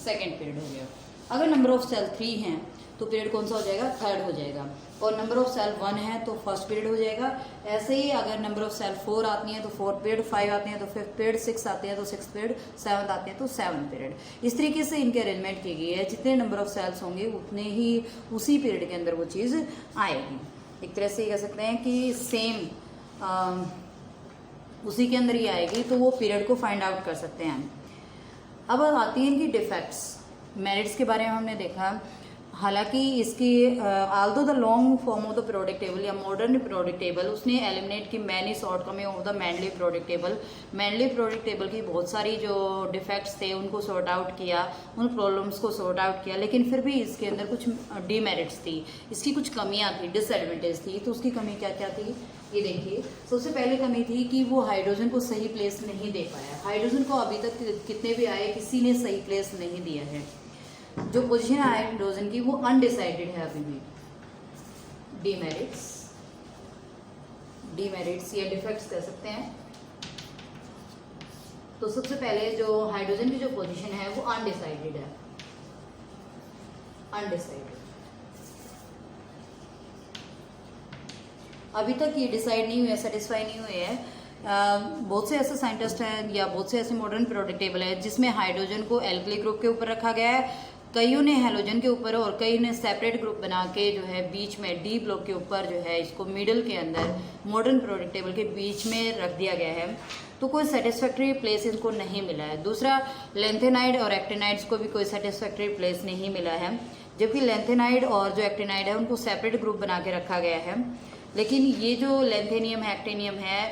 सेकंड पीरियड हो गया। अगर नंबर ऑफ सेल 3 हैं तो पीरियड कौन सा हो जाएगा, थर्ड हो जाएगा। और नंबर ऑफ सेल 1 है तो फर्स्ट पीरियड हो जाएगा। ऐसे ही अगर नंबर ऑफ सेल 4 आती हैं तो 4th पीरियड, 5 आते हैं तो 5th पीरियड, 6 आते हैं तो 6th पीरियड, 7 आते हैं तो 7th पीरियड। इस तरीके से इनके अरेंजमेंट की गई है। जितने नंबर ऑफ सेल्स होंगे उतने ही उसी पीरियड के अंदर वो चीज़ आएगी। एक तरह से कह सकते हैं कि सेम उसी के अंदर ही आएगी, तो वो पीरियड को फाइंड आउट कर सकते हैं। अब आती हैं इनकी डिफेक्ट्स। मेरिट्स के बारे में हमने देखा, हालांकि इसकी although the long form of the periodic table या मॉडर्न पीरियोडिक टेबल उसने एलिमिनेट की many shortcoming of the Mendeleev periodic table. Mendeleev periodic table की बहुत सारी जो डिफेक्ट्स थे उनको सॉर्ट आउट किया, उन प्रॉब्लम्स को सॉर्ट आउट किया, लेकिन फिर भी इसके अंदर कुछ डीमेरिट्स थी, इसकी कुछ कमियां थी, डिसएडवांटेज थी। तो उसकी कमी क्या क्या थी ये देखिए। सबसे पहले कमी थी कि वो हाइड्रोजन को सही प्लेस नहीं दे पाया। हाइड्रोजन को अभी तक कितने भी आए किसी ने सही प्लेस नहीं दिया है। जो पोजीशन है हाइड्रोजन की वो अनडिसाइडेड है अभी भी। डीमेरिट्स या डिफेक्ट्स कह सकते हैं। तो सबसे पहले जो हाइड्रोजन की जो पोजीशन है वो अनडिसाइडेड है, अनडिसाइडेड। अभी तक ये डिसाइड नहीं हुए हैं, सेटिस्फाई नहीं हुए हैं। बहुत से ऐसे साइंटिस्ट हैं या बहुत से ऐसे मॉडर्न पीरियोडिक टेबल है जिसमें हाइड्रोजन को एल्कली ग्रुप के ऊपर रखा गया है, कईयों ने हैलोजन के ऊपर और कई ने सेपरेट ग्रुप बना के जो है बीच में डी ब्लॉक के ऊपर जो है इसको मिडल के अंदर मॉडर्न पीरियोडिक टेबल के बीच में रख दिया गया है। तो कोई सेटिस्फैक्ट्री प्लेस इनको नहीं मिला है। दूसरा, लेंथेनाइड और एक्टिनाइड्स को भी कोई सेटिस्फैक्ट्री प्लेस नहीं मिला है, जबकि लेंथेनाइड और जो एक्टिनाइड है उनको सेपरेट ग्रुप बना के रखा गया है। लेकिन ये जो लेंथेनियम है, एक्टिनियम है,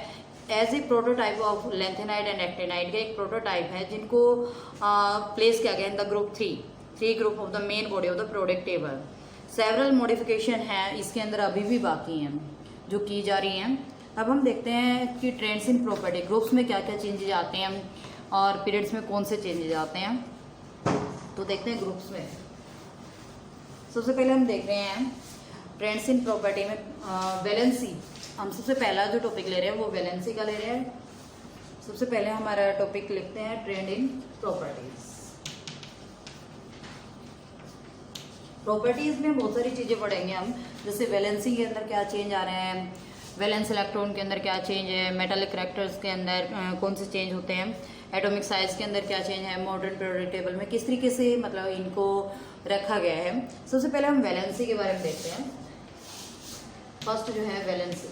as a prototype of lanthanide and actinide का एक प्रोटोटाइप है जिनको प्लेस किया गया in the group 3 group of the main body of the periodic table. Several modification है इसके अंदर अभी भी बाकी हैं जो की जा रही हैं। अब हम देखते हैं कि ट्रेंड्स इन प्रॉपर्टी ग्रुप्स में क्या क्या चेंजेज आते हैं और पीरियड्स में कौन से चेंजेज आते हैं। तो देखते हैं ग्रुप्स में। सबसे पहले हम देख रहे हैं ट्रेंड्स इन प्रॉपर्टी में वैलेंसी। हम सबसे पहला जो टॉपिक ले रहे हैं वो वैलेंसी का ले रहे हैं। सबसे पहले हमारा टॉपिक लिखते हैं ट्रेंड इन प्रॉपर्टीज। प्रॉपर्टीज में बहुत सारी चीजें पढ़ेंगे हम, जैसे वैलेंसी के अंदर क्या चेंज आ रहे हैं, वैलेंस इलेक्ट्रॉन के अंदर क्या चेंज है, मेटालिक करैक्टर्स के अंदर कौन से चेंज होते हैं, एटॉमिक साइज के अंदर क्या चेंज है, मॉडर्न पीरियोडिक टेबल में किस तरीके से मतलब इनको रखा गया है। सबसे पहले हम वैलेंसी के बारे में देखते हैं। फर्स्ट जो है वैलेंसी,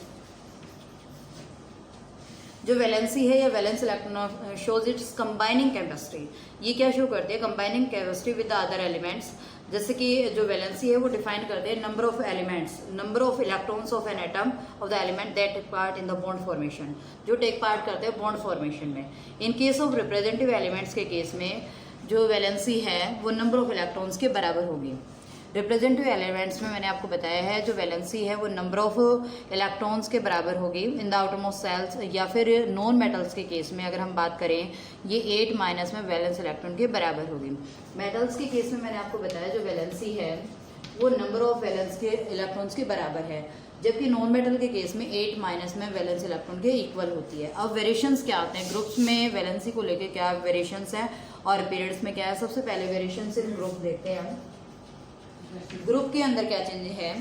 जो वैलेंसी है या valence electron shows its combining chemistry. ये क्या शो करती है, combining chemistry with the other elements. जैसे कि जो वैलेंसी है वो डिफाइन करते हैं number of elements, number of electrons of an atom of the element that take part in the bond formation, जो टेक पार्ट करते हैं बॉन्ड फॉर्मेशन में। In case of representative elements के केस में जो वैलेंसी है वो नंबर ऑफ इलेक्ट्रॉन्स के बराबर होगी। रिप्रेजेंटेटिव एलिमेंट्स में मैंने आपको बताया है जो वैलेंसी है वो नंबर ऑफ इलेक्ट्रॉन्स के बराबर होगी इन द आउटरमोस्ट सेल्स, या फिर नॉन मेटल्स के केस में अगर हम बात करें ये 8 माइनस में वैलेंस इलेक्ट्रॉन के बराबर होगी। मेटल्स के केस में मैंने आपको बताया जो वैलेंसी है वो नंबर ऑफ वैलेंस के इलेक्ट्रॉन्स के बराबर है, जबकि नॉन मेटल के केस में 8 माइनस में वैलेंस इलेक्ट्रॉन के इक्वल होती है। अब वेरिएशंस क्या आते हैं ग्रुप्स में, वैलेंसी को लेकर क्या वेरिएशंस है और पीरियड्स में क्या है। सबसे पहले वेरिएशंस इन ग्रुप देखते हैं हम। ग्रुप के अंदर क्या चेंज है,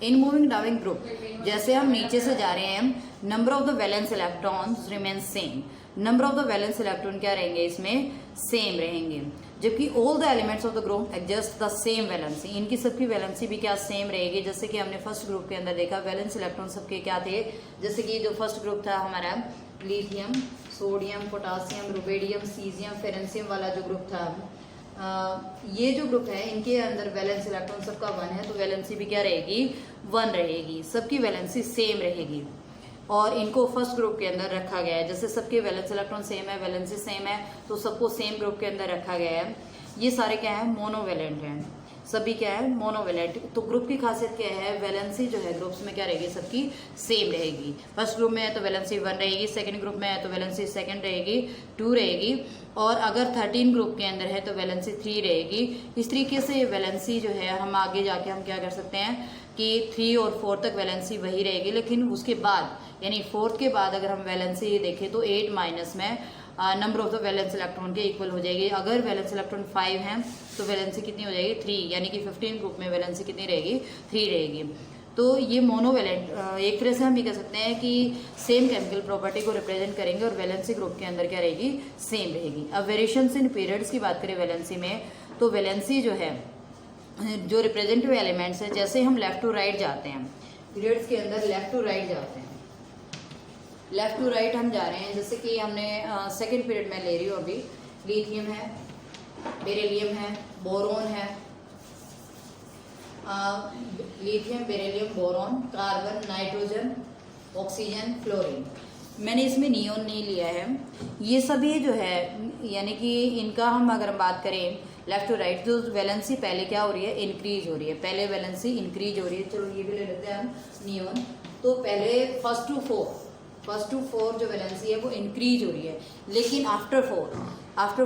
इन मूविंग डाउन ग्रुप, जैसे हम नीचे से जा रहे हैं number of the valence electrons remain same. Number of the valence electron क्या रहेंगे इसमें, सेम रहेंगे, जबकि all the elements of the group adjust the same valency, इनकी सबकी वैलेंसी भी क्या सेम रहेगी। जैसे कि हमने फर्स्ट ग्रुप के अंदर देखा वैलेंस इलेक्ट्रॉन सबके क्या थे, जैसे कि जो फर्स्ट ग्रुप था हमारा lithium, sodium, potassium, rubidium, caesium, francium वाला जो ग्रुप था, ये जो ग्रुप है इनके अंदर वैलेंस इलेक्ट्रॉन सबका 1 है, तो वैलेंसी भी क्या रहेगी 1 रहेगी, सबकी वैलेंसी सेम रहेगी। और इनको फर्स्ट ग्रुप के अंदर रखा गया है, जैसे सबके वैलेंस इलेक्ट्रॉन सेम है, वैलेंसी सेम है, तो सबको सेम ग्रुप के अंदर रखा गया है। ये सारे क्या है, मोनोवैलेंट हैं, सभी क्या है मोनोवैलेंट। तो ग्रुप की खासियत क्या है, वैलेंसी जो है ग्रुप्स में क्या रहेगी, सबकी सेम रहेगी। फर्स्ट ग्रुप में है तो वैलेंसी 1 रहेगी, सेकंड ग्रुप में है तो वैलेंसी सेकंड रहेगी 2 रहेगी, और अगर 13 ग्रुप के अंदर है तो वैलेंसी 3 रहेगी। इस तरीके से वैलेंसी जो है हम आगे जाके हम क्या कर सकते हैं कि 3 और 4 तक वैलेंसी वही रहेगी, लेकिन उसके बाद यानी 4th के बाद अगर हम वैलेंसी देखें तो 8 माइनस में number of the valence electron के इक्वल हो जाएगी। अगर वैलेंस इलेक्ट्रॉन 5 है तो वैलेंसी कितनी हो जाएगी 3, यानी कि 15 ग्रुप में वैलेंसी कितनी रहेगी 3 रहेगी। तो ये मोनोवैलेंट एक तरह से हम ये कह सकते हैं कि सेम केमिकल प्रॉपर्टी को रिप्रेजेंट करेंगे और वैलेंसी ग्रुप के अंदर क्या रहेगी, सेम रहेगी। अब वेरिएशंस इन पीरियड्स की बात करें वैलेंसी में, तो वैलेंसी जो है जो रिप्रेजेंटेटिव एलिमेंट्स है, जैसे हम लेफ्ट टू राइट जाते हैं पीरियड्स के अंदर, लेफ्ट टू राइट जाते हैं, लेफ्ट टू राइट हम जा रहे हैं, जैसे कि हमने सेकेंड पीरियड में ले रही हूँ अभी, लिथियम है, बेरिलियम है, बोरोन है, lithium, beryllium, boron, carbon, nitrogen, oxygen, fluorine. मैंने इसमें नियोन नहीं लिया है। ये सभी जो है यानी कि इनका हम अगर हम बात करें लेफ्ट टू राइट, जो वैलेंसी पहले क्या हो रही है, इंक्रीज हो रही है, पहले वैलेंसी इंक्रीज हो रही है। चलो ये भी ले लेते हैं हम नियोन। तो पहले फर्स्ट टू फोर जो वैलेंसी है वो इंक्रीज हो रही है, लेकिन आफ्टर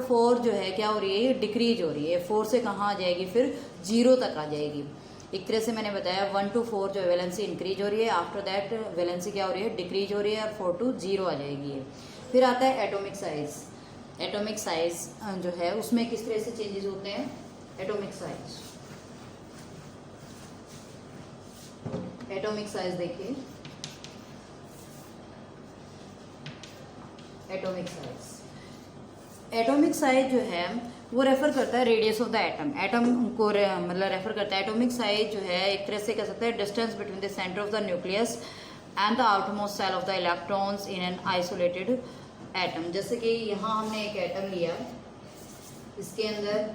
4 जो है क्या हो रही है, डिक्रीज हो रही है। 4 से कहाँ आ जाएगी, फिर 0 तक आ जाएगी। एक तरह से मैंने बताया 1 to 4 जो वैलेंसी इंक्रीज हो रही है, आफ्टर दैट वैलेंसी क्या हो रही है, डिक्रीज हो रही है, और 4 to 0 आ जाएगी। फिर आता है एटॉमिक साइज। एटॉमिक साइज जो है उसमें किस तरह से चेंजेस होते हैं, atomic size, atomic size. Atomic size जो है वो रेफर करता है radius of the atom. Atom को मतलब रेफर करता है। एटॉमिक साइज जो है एक तरह से कह सकते हैं distance between the centre of the nucleus and the outermost shell of the electrons in an isolated atom. जैसे कि यहाँ हमने एक एटम लिया, इसके अंदर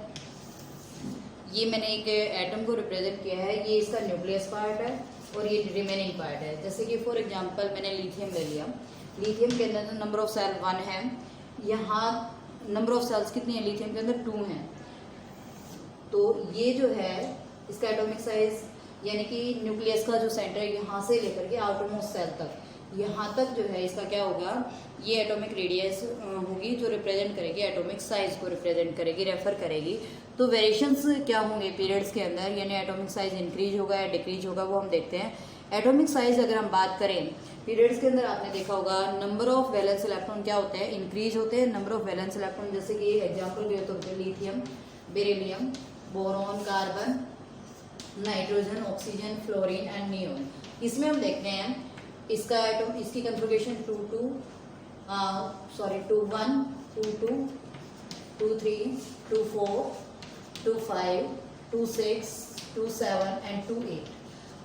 ये मैंने एक एटम को रिप्रेजेंट किया है, ये इसका न्यूक्लियस पार्ट है और ये रिमेनिंग पार्ट है। जैसे कि फॉर एग्जांपल मैंने लिथियम ले लिया, लिथियम के अंदर नंबर ऑफ सेल 1 है, यहाँ नंबर ऑफ सेल्स कितनी है लिथियम के अंदर 2 हैं। तो ये जो है इसका एटॉमिक साइज यानी कि न्यूक्लियस का जो सेंटर है यहाँ से लेकर के आउटरमोस्ट सेल तक, यहाँ तक जो है इसका क्या होगा, ये एटॉमिक रेडियस होगी जो रिप्रेजेंट करेगी एटॉमिक साइज को रिप्रेजेंट करेगी, रेफर करेगी। तो वेरिएशंस क्या होंगे पीरियड्स के अंदर, यानी एटॉमिक साइज इंक्रीज होगा या डिक्रीज होगा, वो हम देखते हैं। एटॉमिक साइज अगर हम बात करें पीरियड्स के अंदर, आपने देखा होगा नंबर ऑफ वैलेंस इलेक्ट्रॉन क्या होते हैं, इंक्रीज होते हैं। नंबर ऑफ वैलेंस इलेक्ट्रॉन जैसे कि एग्जाम्पल दिए तो lithium, beryllium, boron, carbon, nitrogen, oxygen, fluorine and neon. इसमें हम देखते हैं इसका एटम, इसकी कॉन्फ़िगरेशन 2 1, 2 2, 2 3, 2 4, 2 5, 2 6, 2 7 एंड 2 8।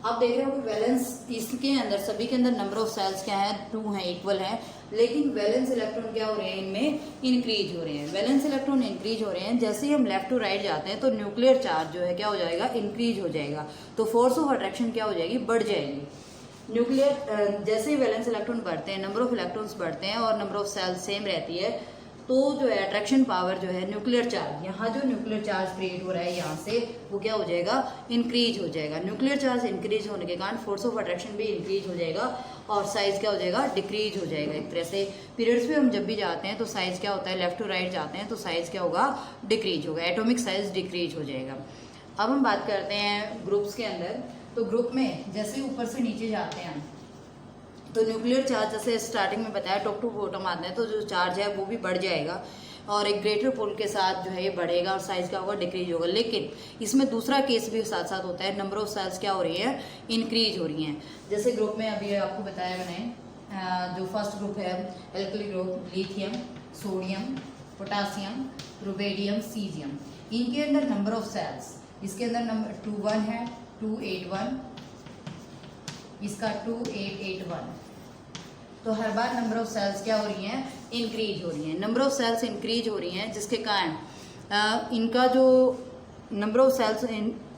आप देख रहे हो कि वैलेंस इसके अंदर सभी के अंदर नंबर ऑफ सेल्स क्या है, 2 हैं, इक्वल है, लेकिन वैलेंस इलेक्ट्रॉन क्या हो रहे हैं, इनमें इंक्रीज हो रहे हैं। वैलेंस इलेक्ट्रॉन इंक्रीज हो रहे हैं, जैसे ही हम लेफ्ट टू राइट जाते हैं तो न्यूक्लियर चार्ज जो है क्या हो जाएगा, इंक्रीज हो जाएगा। तो फोर्स ऑफ अट्रैक्शन क्या हो जाएगी, बढ़ जाएगी। न्यूक्लियर जैसे ही वैलेंस इलेक्ट्रॉन बढ़ते हैं, नंबर ऑफ इलेक्ट्रॉन्स बढ़ते हैं और नंबर ऑफ सेल्स सेम रहती है, तो जो है अट्रैक्शन पावर जो है न्यूक्लियर चार्ज, यहाँ जो न्यूक्लियर चार्ज क्रिएट हो रहा है यहाँ से, वो क्या हो जाएगा, इंक्रीज हो जाएगा। न्यूक्लियर चार्ज इंक्रीज होने के कारण फोर्स ऑफ अट्रैक्शन भी इंक्रीज हो जाएगा और साइज क्या हो जाएगा, डिक्रीज हो जाएगा। एक तरह से पीरियड्स पे हम जब भी जाते हैं तो साइज क्या होता है, लेफ्ट टू राइट जाते हैं तो साइज क्या होगा, डिक्रीज होगा, एटॉमिक साइज डिक्रीज हो जाएगा। अब हम बात करते हैं ग्रुप्स के अंदर। तो ग्रुप में जैसे ऊपर से नीचे जाते हैं तो न्यूक्लियर चार्ज जैसे स्टार्टिंग में बताया टॉप टू बॉटम आते हैं, तो जो चार्ज है वो भी बढ़ जाएगा और एक ग्रेटर पुल के साथ जो है ये बढ़ेगा और साइज क्या होगा, डिक्रीज होगा। लेकिन इसमें दूसरा केस भी साथ साथ होता है, नंबर ऑफ सेल्स क्या हो रही है, इंक्रीज हो रही हैं। जैसे ग्रुप में अभी आपको बताया मैंने, जो फर्स्ट ग्रुप है alkali group, lithium, sodium, potassium, rubidium, caesium, इनके अंदर नंबर ऑफ सेल्स, इसके अंदर नंबर 2 1 है, 2 8 1, इसका 2 8 8 1। तो हर बार नंबर ऑफ सेल्स क्या हो रही हैं, इंक्रीज हो रही हैं। नंबर ऑफ सेल्स इंक्रीज हो रही हैं जिसके कारण इनका जो नंबर ऑफ सेल्स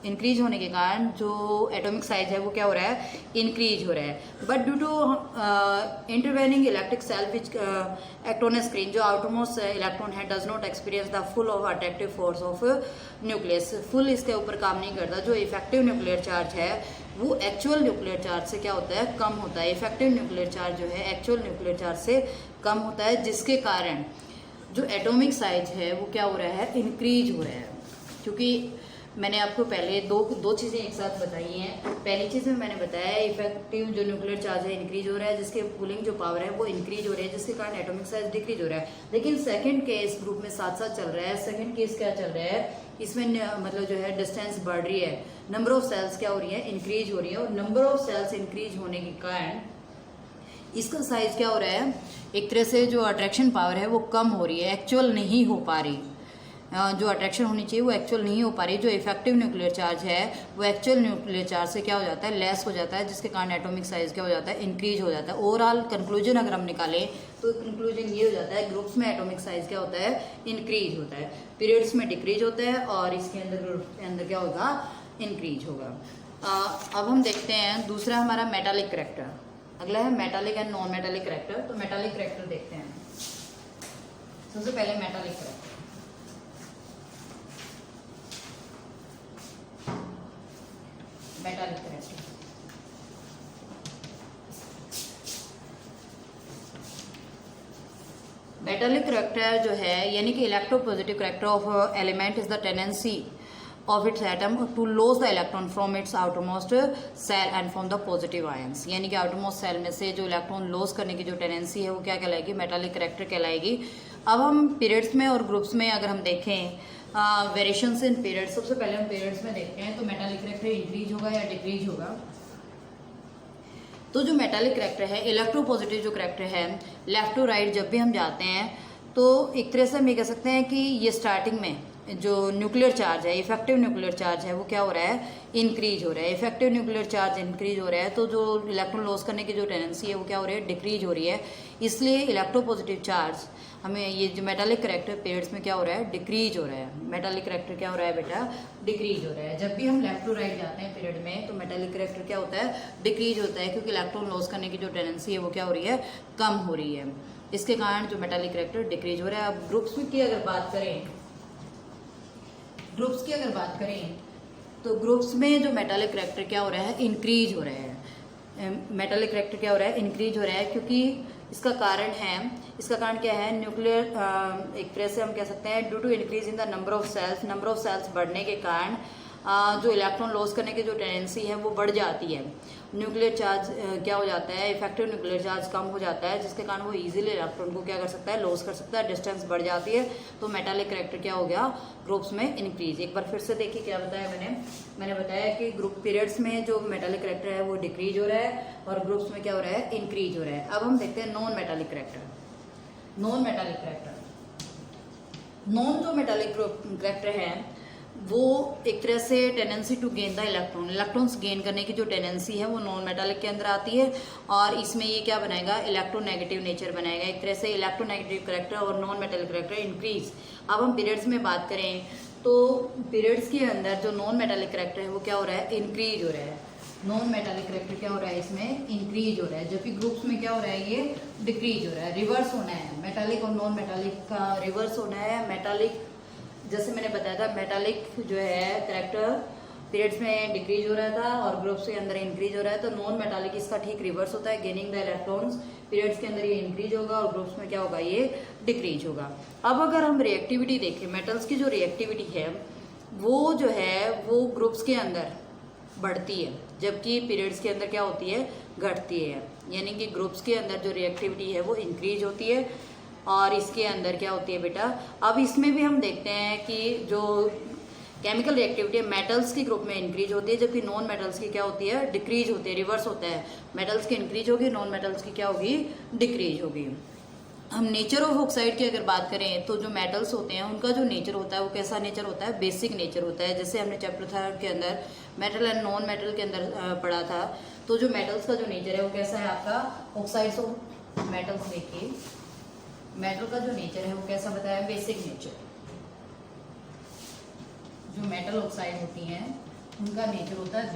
इंक्रीज होने के कारण जो एटॉमिक साइज है वो क्या हो रहा है, इंक्रीज हो रहा है। But due to intervening electric shell which act on a screen, जो आउटरमोस्ट इलेक्ट्रॉन है does not experience the full of attractive force of nucleus. Full इसके ऊपर काम नहीं करता। जो इफेक्टिव न्यूक्लियर चार्ज है वो एक्चुअल न्यूक्लियर चार्ज से क्या होता है, कम होता है। इफेक्टिव न्यूक्लियर चार्ज जो है एक्चुअल न्यूक्लियर चार्ज से कम होता है, जिसके कारण जो एटॉमिक साइज है वो क्या हो रहा है, इंक्रीज हो रहा है। क्योंकि मैंने आपको पहले दो चीज़ें एक साथ बताई हैं। पहली चीज़ में मैंने बताया इफेक्टिव जो न्यूक्लियर चार्ज है इंक्रीज हो रहा है, जिसके पुलिंग जो पावर है वो इंक्रीज हो रही है, जिसके कारण एटॉमिक साइज डिक्रीज हो रहा है। लेकिन सेकंड केस ग्रुप में साथ साथ चल रहा है। सेकंड केस क्या चल रहा है, इसमें मतलब जो है डिस्टेंस बढ़ रही है, नंबर ऑफ सेल्स क्या हो रही है, इंक्रीज हो रही है। और नंबर ऑफ सेल्स इंक्रीज होने के कारण इसका साइज क्या हो रहा है, एक तरह से जो अट्रैक्शन पावर है वो कम हो रही है, एक्चुअल नहीं हो पा रही। जो अट्रैक्शन होनी चाहिए वो एक्चुअल नहीं हो पा रही। जो इफेक्टिव न्यूक्लियर चार्ज है वो एक्चुअल न्यूक्लियर चार्ज से क्या हो जाता है, लेस हो जाता है, जिसके कारण एटॉमिक साइज क्या हो जाता है, इंक्रीज हो जाता है। ओवरऑल कंक्लूजन अगर हम निकालें तो कंक्लूजन ये हो जाता है, ग्रुप्स में एटॉमिक साइज क्या होता है, इंक्रीज होता है, पीरियड्स में डिक्रीज होता है और इसके अंदर ग्रुप के अंदर क्या होगा, इंक्रीज होगा। अब हम देखते हैं दूसरा हमारा मेटालिक करैक्टर। अगला है metallic and non metallic character. तो मेटालिक करैक्टर देखते हैं। सबसे पहले metallic character, metallic character metallic character जो है यानी कि electropositive character of element is the tendency of its atom to lose the electron from its outermost cell and form the positive ions। यानी कि outermost cell में से जो electron loss करने की जो टेंडेंसी है वो क्या कहलाएगी, मेटालिक करैक्टर कहलाएगी। अब हम पीरियड्स में और ग्रुप्स में अगर हम देखें वेरिएशंस इन पीरियड्स, सबसे पहले हम पीरियड्स में देखते हैं तो मेटालिक करैक्टर इंक्रीज होगा या डिक्रीज होगा। तो जो मेटालिक करैक्टर है, इलेक्ट्रोपॉजिटिव जो करैक्टर है, लेफ्ट टू राइट जब भी हम जाते हैं तो एक तरह से हम ये कह सकते हैं कि ये स्टार्टिंग में जो न्यूक्लियर चार्ज है, इफेक्टिव न्यूक्लियर चार्ज है, वो क्या हो रहा है, इंक्रीज हो रहा है। इफेक्टिव न्यूक्लियर चार्ज इंक्रीज हो रहा है तो जो इलेक्ट्रॉन लॉस करने की जो टेंडेंसी है वो क्या हो रही है, डिक्रीज हो रही है। इसलिए इलेक्ट्रोपॉजिटिव चार्ज हमें ये जो मेटालिक करैक्टर पीरियड्स में क्या हो रहा है, डिक्रीज हो रहा है। मेटालिक करैक्टर क्या हो रहा है बेटा, डिक्रीज हो रहा है। जब भी हम लेफ्ट टू राइट जाते हैं पीरियड में तो मेटालिक करैक्टर क्या होता है, डिक्रीज होता है, क्योंकि इलेक्ट्रॉन लॉस करने की जो टेंडेंसी है वो क्या हो रही है, कम हो रही है। इसके कारण जो मेटालिक करैक्टर डिक्रीज हो रहा है। अब ग्रुप्स की अगर बात करें, ग्रुप्स की अगर बात करें तो ग्रुप्स में जो मेटालिक करैक्टर क्या हो रहा है, इंक्रीज हो रहा है। मेटालिक करैक्टर क्या हो रहा है, इंक्रीज हो रहा है, क्योंकि इसका कारण क्या है, न्यूक्लियर एक तरह से हम कह सकते हैं due to increase in the number of shells बढ़ने के कारण जो इलेक्ट्रॉन लॉस करने की जो टेंडेंसी है वो बढ़ जाती है। न्यूक्लियर चार्ज क्या हो जाता है, इफेक्टिव न्यूक्लियर चार्ज कम हो जाता है, जिसके कारण वो इजीली इलेक्ट्रॉन को क्या कर सकता है, लॉस कर सकता है, डिस्टेंस बढ़ जाती है। तो मेटालिक करैक्टर क्या हो गया, ग्रुप्स में इंक्रीज। एक बार फिर से देखिए क्या बताया मैंने बताया कि ग्रुप पीरियड्स में जो मेटालिक करैक्टर है वो डिक्रीज हो रहा है और ग्रुप्स में क्या हो रहा है, इंक्रीज हो रहा है। अब हम देखते हैं नॉन मेटालिक करैक्टर। नॉन जो मेटालिक करैक्टर है वो एक तरह से tendency to gain the electrons gain करने की जो टेंडेंसी है वो नॉन मेटालिक के अंदर आती है और इसमें ये क्या बनाएगा, इलेक्ट्रोनेगेटिव नेचर बनाएगा। एक तरह से इलेक्ट्रोनेगेटिव करैक्टर और नॉन मेटालिक करैक्टर इंक्रीज। अब हम पीरियड्स में बात करें तो पीरियड्स के अंदर जो नॉन मेटालिक करैक्टर है वो क्या हो रहा है, इंक्रीज हो रहा है। नॉन मेटालिक करैक्टर क्या हो रहा है, इसमें इंक्रीज हो रहा है, जबकि ग्रुप्स में क्या हो रहा है, ये डिक्रीज हो रहा है। रिवर्स होना है, मेटालिक और नॉन मेटालिक का रिवर्स होना है। मेटालिक जैसे मैंने बताया था, मेटालिक जो है करैक्टर पीरियड्स में डिक्रीज हो रहा था और ग्रुप्स के अंदर इंक्रीज हो रहा है, तो नॉन मेटालिक इसका ठीक रिवर्स होता है, गेनिंग द इलेक्ट्रॉन्स। पीरियड्स के अंदर ये इंक्रीज होगा और ग्रुप्स में क्या होगा, ये डिक्रीज होगा। अब अगर हम रिएक्टिविटी देखें, मेटल्स की जो रिएक्टिविटी है वो जो है वो ग्रुप्स के अंदर बढ़ती है, जबकि पीरियड्स के अंदर क्या होती है, घटती है। यानी कि ग्रुप्स के अंदर जो रिएक्टिविटी है वो इंक्रीज होती है और इसके अंदर क्या होती है बेटा, अब इसमें भी हम देखते हैं कि जो केमिकल रिएक्टिविटी है मेटल्स की ग्रुप में इंक्रीज होती है, जबकि नॉन मेटल्स की क्या होती है, डिक्रीज होती है, रिवर्स होता है। मेटल्स की इंक्रीज होगी, नॉन मेटल्स की क्या होगी, डिक्रीज होगी। हम नेचर ऑफ ऑक्साइड की अगर बात करें तो जो मेटल्स होते हैं उनका जो नेचर होता है वो कैसा नेचर होता है, बेसिक नेचर होता है। जैसे हमने चैप्टर 3 के अंदर मेटल एंड नॉन मेटल के अंदर पढ़ा था, तो जो मेटल्स का जो नेचर है वो कैसा है आपका, ऑक्साइड्स ऑफ मेटल्स देखिए, मेटल का जो नेचर है वो कैसा बताया, बेसिक नेचर। जो मेटल ऑक्साइड होती हैं उनका नेचर होता है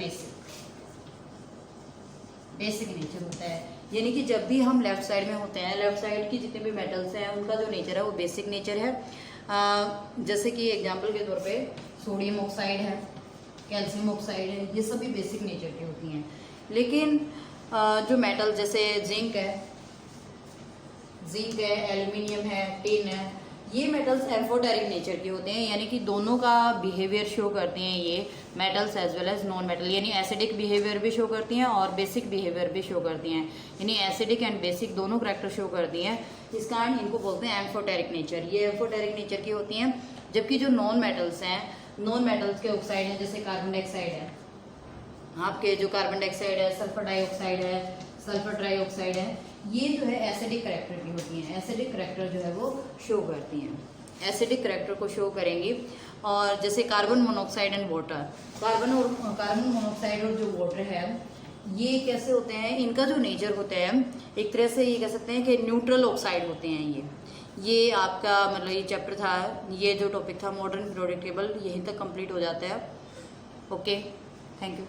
बेसिक नेचर होता है। यानी कि जब भी हम लेफ्ट साइड में होते हैं, लेफ्ट साइड की जितने भी मेटल्स हैं उनका जो नेचर है वो बेसिक नेचर है। जैसे कि एग्जांपल के तौर पे सोडियम ऑक्साइड है, कैल्शियम ऑक्साइड है, ये सभी बेसिक नेचर की होती हैं। लेकिन जो मेटल जैसे जिंक है, एल्यूमिनियम है, टिन है, ये मेटल्स एम्फोटेरिक नेचर के होते हैं। यानी कि दोनों का बिहेवियर शो करते हैं ये metals as well as non metal, यानी एसिडिक बिहेवियर भी शो करती हैं और बेसिक बिहेवियर भी शो करती हैं। यानी एसिडिक एंड बेसिक दोनों करैक्टर शो करती हैं, इस कारण इनको बोलते हैं एम्फोटेरिक नेचर। ये एम्फोटेरिक नेचर की होती हैं। जबकि जो नॉन मेटल्स हैं, नॉन मेटल्स के ऑक्साइड हैं, जैसे कार्बन डाइऑक्साइड है, आपके जो कार्बन डाइऑक्साइड है, सल्फर डाइऑक्साइड है, सल्फर ट्राइऑक्साइड है, ये जो है एसिडिक करैक्टर की होती हैं। एसिडिक करैक्टर जो है वो शो करती हैं, एसिडिक करैक्टर को शो करेंगी। और जैसे carbon monoxide and water, carbon monoxide और जो वाटर है ये कैसे होते हैं, इनका जो नेचर होता है एक तरह से ये कह सकते हैं कि न्यूट्रल ऑक्साइड होते हैं। ये आपका मतलब ये चैप्टर था, ये जो टॉपिक था मॉडर्न पीरियोडिक टेबल, यहीं तक कंप्लीट हो जाता है। Okay, thank you.